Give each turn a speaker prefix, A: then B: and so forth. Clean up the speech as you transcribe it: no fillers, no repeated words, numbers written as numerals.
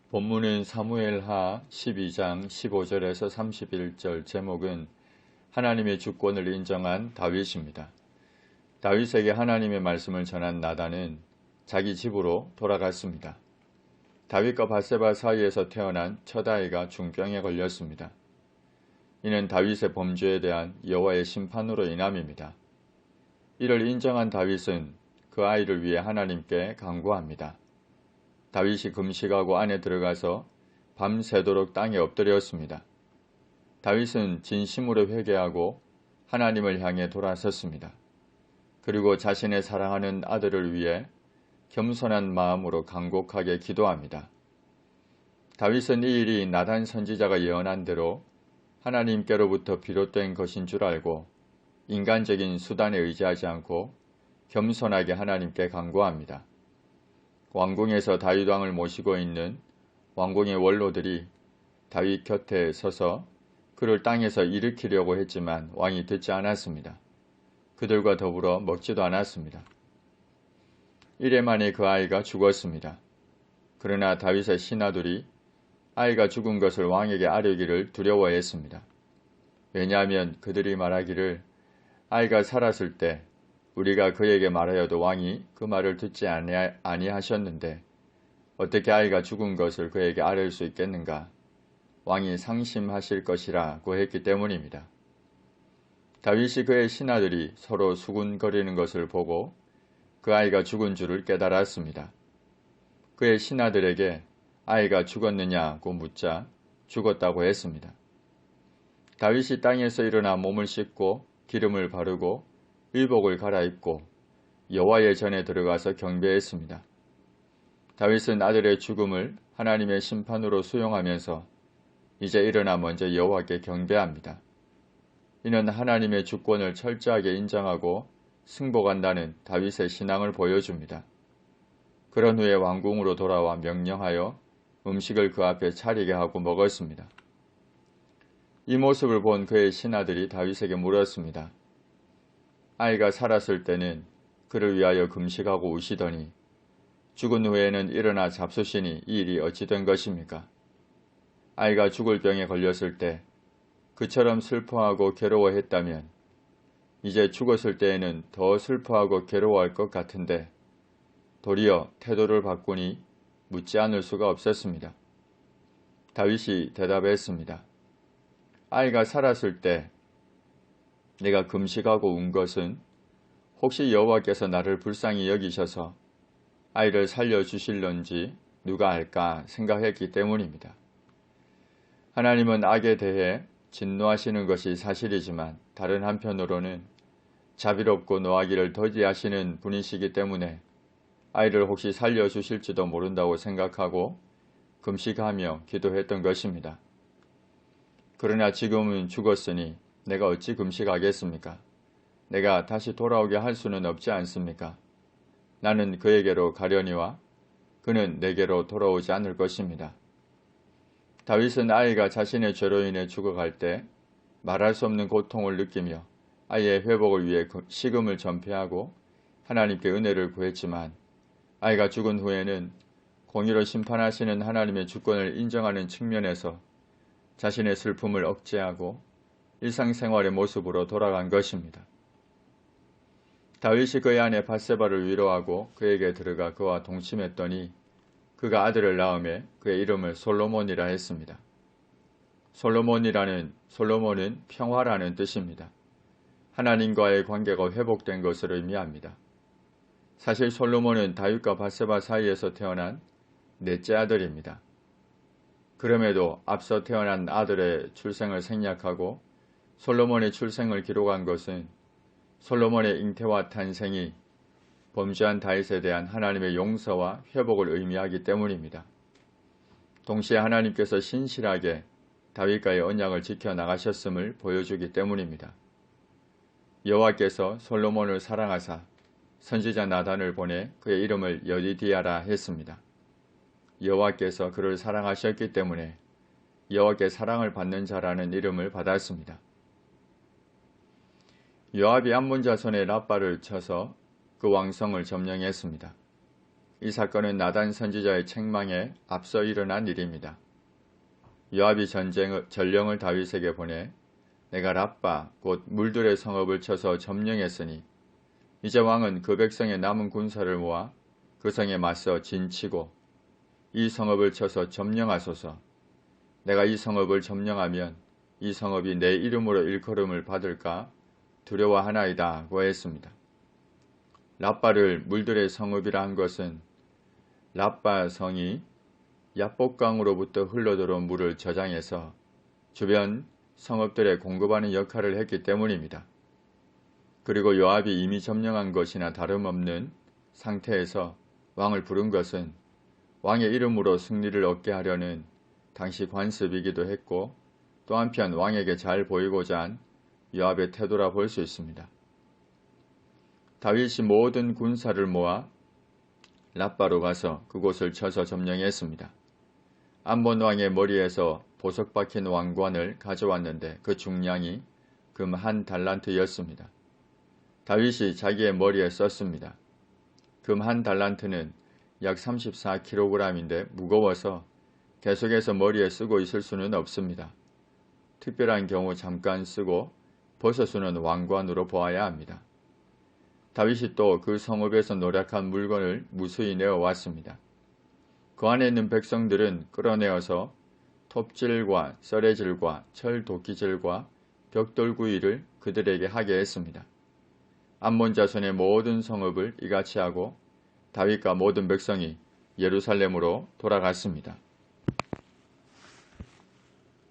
A: 본문은 사무엘하 12장 15절에서 31절. 제목은 하나님의 주권을 인정한 다윗입니다. 다윗에게 하나님의 말씀을 전한 나단은 자기 집으로 돌아갔습니다. 다윗과 밧세바 사이에서 태어난 첫 아이가 중병에 걸렸습니다. 이는 다윗의 범죄에 대한 여호와의 심판으로 인함입니다. 이를 인정한 다윗은 그 아이를 위해 하나님께 간구합니다. 다윗이 금식하고 안에 들어가서 밤새도록 땅에 엎드렸습니다. 다윗은 진심으로 회개하고 하나님을 향해 돌아섰습니다. 그리고 자신의 사랑하는 아들을 위해 겸손한 마음으로 간곡하게 기도합니다. 다윗은 이 일이 나단 선지자가 예언한 대로 하나님께로부터 비롯된 것인 줄 알고 인간적인 수단에 의지하지 않고 겸손하게 하나님께 간구합니다. 왕궁에서 다윗 왕을 모시고 있는 왕궁의 원로들이 다윗 곁에 서서 그를 땅에서 일으키려고 했지만 왕이 듣지 않았습니다. 그들과 더불어 먹지도 않았습니다. 이래 만에 그 아이가 죽었습니다. 그러나 다윗의 신하들이 아이가 죽은 것을 왕에게 아뢰기를 두려워했습니다. 왜냐하면 그들이 말하기를 아이가 살았을 때 우리가 그에게 말하여도 왕이 그 말을 듣지 아니하셨는데 어떻게 아이가 죽은 것을 그에게 아뢰을 수 있겠는가? 왕이 상심하실 것이라고 했기 때문입니다. 다윗이 그의 신하들이 서로 수군거리는 것을 보고 그 아이가 죽은 줄을 깨달았습니다. 그의 신하들에게 아이가 죽었느냐고 묻자 죽었다고 했습니다. 다윗이 땅에서 일어나 몸을 씻고 기름을 바르고 의복을 갈아입고 여호와의 전에 들어가서 경배했습니다. 다윗은 아들의 죽음을 하나님의 심판으로 수용하면서 이제 일어나 먼저 여호와께 경배합니다. 이는 하나님의 주권을 철저하게 인정하고 승복한다는 다윗의 신앙을 보여줍니다. 그런 후에 왕궁으로 돌아와 명령하여 음식을 그 앞에 차리게 하고 먹었습니다. 이 모습을 본 그의 신하들이 다윗에게 물었습니다. 아이가 살았을 때는 그를 위하여 금식하고 우시더니 죽은 후에는 일어나 잡수시니 이 일이 어찌 된 것입니까? 아이가 죽을 병에 걸렸을 때 그처럼 슬퍼하고 괴로워했다면 이제 죽었을 때에는 더 슬퍼하고 괴로워할 것 같은데 도리어 태도를 바꾸니 묻지 않을 수가 없었습니다. 다윗이 대답했습니다. 아이가 살았을 때 내가 금식하고 운 것은 혹시 여호와께서 나를 불쌍히 여기셔서 아이를 살려주실런지 누가 알까 생각했기 때문입니다. 하나님은 악에 대해 진노하시는 것이 사실이지만 다른 한편으로는 자비롭고 노하기를 더디하시는 분이시기 때문에 아이를 혹시 살려주실지도 모른다고 생각하고 금식하며 기도했던 것입니다. 그러나 지금은 죽었으니 내가 어찌 금식하겠습니까? 내가 다시 돌아오게 할 수는 없지 않습니까? 나는 그에게로 가려니와 그는 내게로 돌아오지 않을 것입니다. 다윗은 아이가 자신의 죄로 인해 죽어갈 때 말할 수 없는 고통을 느끼며 아이의 회복을 위해 식음을 전폐하고 하나님께 은혜를 구했지만 아이가 죽은 후에는 공의로 심판하시는 하나님의 주권을 인정하는 측면에서 자신의 슬픔을 억제하고 일상생활의 모습으로 돌아간 것입니다. 다윗이 그의 아내 밧세바를 위로하고 그에게 들어가 그와 동침했더니 그가 아들을 낳음에 그의 이름을 솔로몬이라 했습니다. 솔로몬은 평화라는 뜻입니다. 하나님과의 관계가 회복된 것을 의미합니다. 사실 솔로몬은 다윗과 밧세바 사이에서 태어난 넷째 아들입니다. 그럼에도 앞서 태어난 아들의 출생을 생략하고 솔로몬의 출생을 기록한 것은 솔로몬의 잉태와 탄생이 범죄한 다윗에 대한 하나님의 용서와 회복을 의미하기 때문입니다. 동시에 하나님께서 신실하게 다윗과의 언약을 지켜나가셨음을 보여주기 때문입니다. 여호와께서 솔로몬을 사랑하사 선지자 나단을 보내 그의 이름을 여디디아라 했습니다. 여호와께서 그를 사랑하셨기 때문에 여호와께 사랑을 받는 자라는 이름을 받았습니다. 요압이 암몬 자손의 라빠를 쳐서 그 왕성을 점령했습니다. 이 사건은 나단 선지자의 책망에 앞서 일어난 일입니다. 요압이 전령을 다윗에게 보내 내가 랍바 곧 물들의 성읍을 쳐서 점령했으니 이제 왕은 그 백성의 남은 군사를 모아 그 성에 맞서 진치고 이 성읍을 쳐서 점령하소서. 내가 이 성읍을 점령하면 이 성읍이 내 이름으로 일컬음을 받을까 두려워하나이다고 했습니다. 랍바를 물들의 성읍이라 한 것은 랍바 성이 야복강으로부터 흘러들어온 물을 저장해서 주변 성읍들에 공급하는 역할을 했기 때문입니다. 그리고 요압이 이미 점령한 것이나 다름없는 상태에서 왕을 부른 것은 왕의 이름으로 승리를 얻게 하려는 당시 관습이기도 했고 또 한편 왕에게 잘 보이고자 한 요압의 태도라 볼 수 있습니다. 다윗이 모든 군사를 모아 랍바로 가서 그곳을 쳐서 점령했습니다. 암몬 왕의 머리에서 보석 박힌 왕관을 가져왔는데 그 중량이 금 1달란트였습니다. 다윗이 자기의 머리에 썼습니다. 금 1달란트는 약 34kg인데 무거워서 계속해서 머리에 쓰고 있을 수는 없습니다. 특별한 경우 잠깐 쓰고 벗어쓰는 왕관으로 보아야 합니다. 다윗이 또 그 성읍에서 노력한 물건을 무수히 내어왔습니다. 그 안에 있는 백성들은 끌어내어서 톱질과 썰애질과 철도끼질과 벽돌구이를 그들에게 하게 했습니다. 암몬 자손의 모든 성읍을 이같이 하고 다윗과 모든 백성이 예루살렘으로 돌아갔습니다.